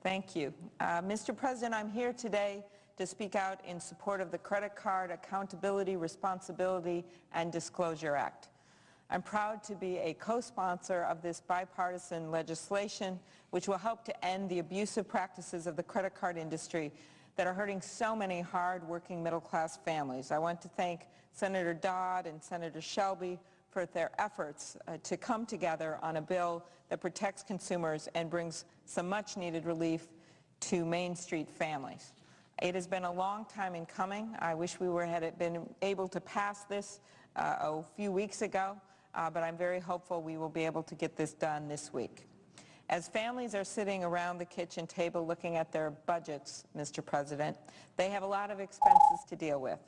Thank you. Mr. President, I'm here today to speak out in support of the Credit Card Accountability, Responsibility, and Disclosure Act. I'm proud to be a co-sponsor of this bipartisan legislation, which will help to end the abusive practices of the credit card industry that are hurting so many hard-working middle-class families. I want to thank Senator Dodd and Senator Shelby for their efforts to come together on a bill that protects consumers and brings some much-needed relief to Main Street families. It has been a long time in coming. I wish we had been able to pass this a few weeks ago, but I'm very hopeful we will be able to get this done this week. As families are sitting around the kitchen table looking at their budgets, Mr. President, they have a lot of expenses to deal with.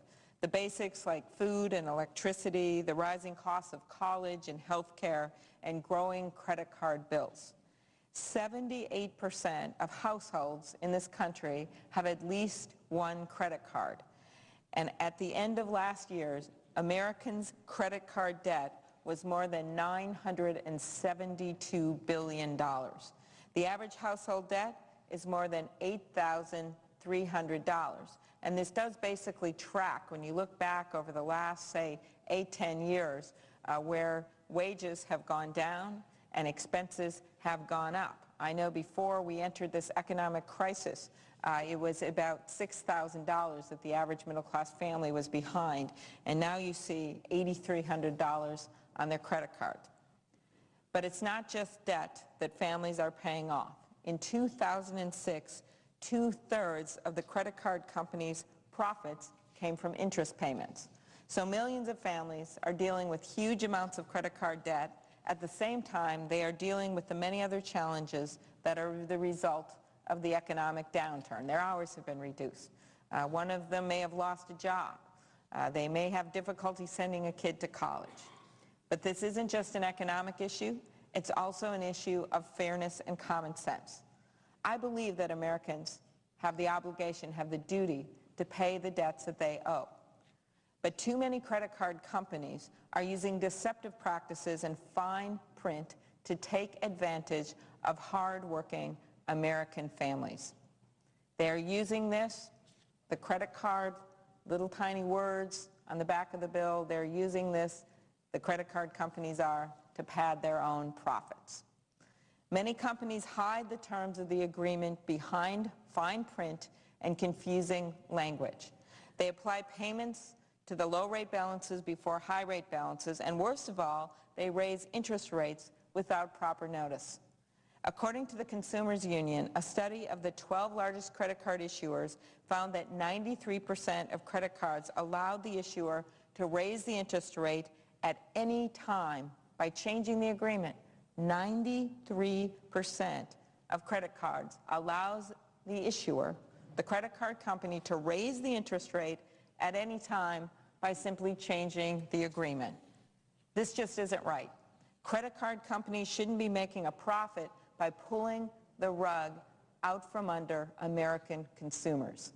The basics like food and electricity, the rising costs of college and health care, and growing credit card bills. 78% of households in this country have at least one credit card. And at the end of last year, Americans' credit card debt was more than $972 billion. The average household debt is more than $8,300. And this does basically track, when you look back over the last, say, 8-10 years, where wages have gone down and expenses have gone up. I know before we entered this economic crisis, it was about $6,000 that the average middle-class family was behind, and now you see $8,300 on their credit card. But it's not just debt that families are paying off. In 2006, 2/3 of the credit card companies' profits came from interest payments. So millions of families are dealing with huge amounts of credit card debt. At the same time, they are dealing with the many other challenges that are the result of the economic downturn. Their hours have been reduced. One of them may have lost a job. They may have difficulty sending a kid to college. But this isn't just an economic issue. It's also an issue of fairness and common sense. I believe that Americans have the obligation, have the duty to pay the debts that they owe. But too many credit card companies are using deceptive practices and fine print to take advantage of hard-working American families. They are using this, the credit card, little tiny words on the back of the bill, they're using this, the credit card companies are, to pad their own profits. Many companies hide the terms of the agreement behind fine print and confusing language. They apply payments to the low-rate balances before high-rate balances, and worst of all, they raise interest rates without proper notice. According to the Consumers Union, a study of the 12 largest credit card issuers found that 93% of credit cards allowed the issuer to raise the interest rate at any time by changing the agreement. 93% of credit cards allows the issuer, the credit card company, to raise the interest rate at any time by simply changing the agreement. This just isn't right. Credit card companies shouldn't be making a profit by pulling the rug out from under American consumers.